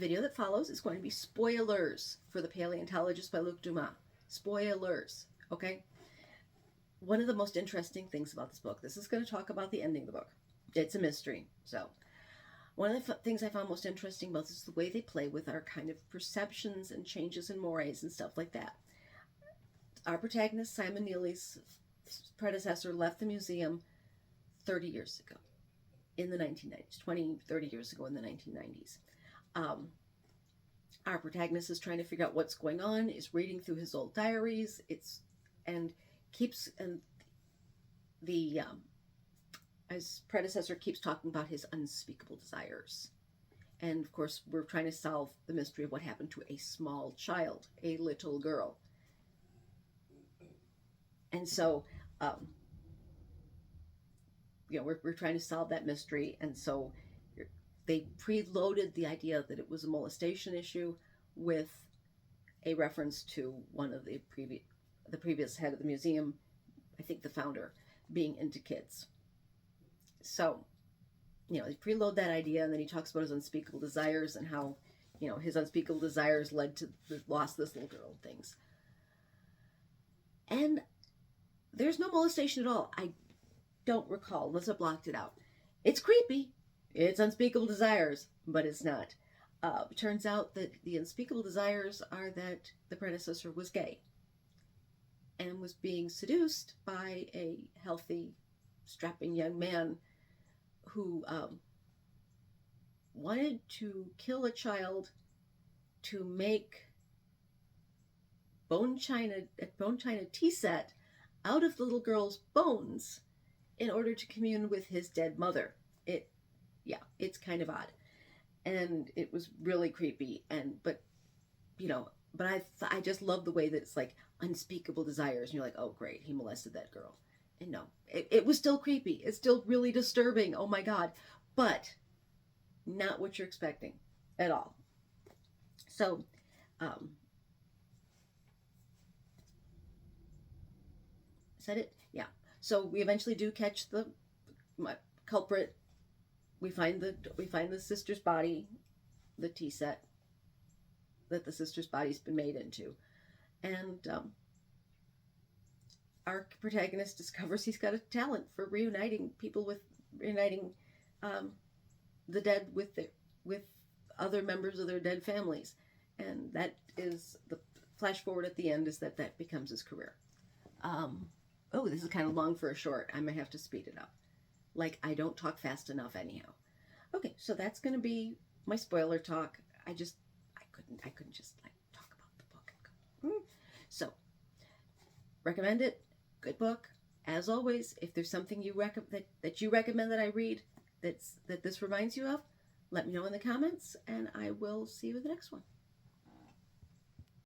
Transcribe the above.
video that follows is going to be spoilers for The Paleontologist by Luc Dumas. Spoilers, okay? One of the most interesting things about this book, this is going to talk about the ending of the book. It's a mystery, so one of the things I found most interesting about this is the way they play with our kind of perceptions and changes in mores and stuff like that. Our protagonist, Simon Neely's predecessor, left the museum 30 years ago in the 1990s, 20, 30 years ago in the 1990s. Our protagonist is trying to figure out what's going on, is reading through his old diaries, his predecessor keeps talking about his unspeakable desires. And of course, we're trying to solve the mystery of what happened to a small child, a little girl. And so, we're trying to solve that mystery. And so they preloaded the idea that it was a molestation issue with a reference to one of the previous head of the museum, I think the founder, being into kids. So, they preload that idea, and then he talks about his unspeakable desires and how, his unspeakable desires led to the loss of this little girl and things. And there's no molestation at all. I don't recall, unless I blocked it out. It's creepy. It's unspeakable desires, but it's not. It turns out that the unspeakable desires are that the predecessor was gay and was being seduced by a healthy, strapping young man who wanted to kill a child to make a bone china tea set out of the little girl's bones in order to commune with his dead mother. It's kind of odd, and it was really creepy. But I just love the way that it's like unspeakable desires, and you're like, oh great, he molested that girl. And no, it was still creepy. It's still really disturbing. Oh my God. But not what you're expecting at all. So, is that it? Yeah. So we eventually do catch the culprit. We find the sister's body, the tea set that the sister's body's been made into. And, our protagonist discovers he's got a talent for reuniting the dead with other members of their dead families, and that is the flash forward at the end is that becomes his career. Oh, this is kind of long for a short. I might have to speed it up. Like, I don't talk fast enough anyhow. Okay, so that's going to be my spoiler talk. I couldn't just like talk about the book and go. So, recommend it. Good book. As always, if there's something you that you recommend that I read that this reminds you of, let me know in the comments, and I will see you in the next one.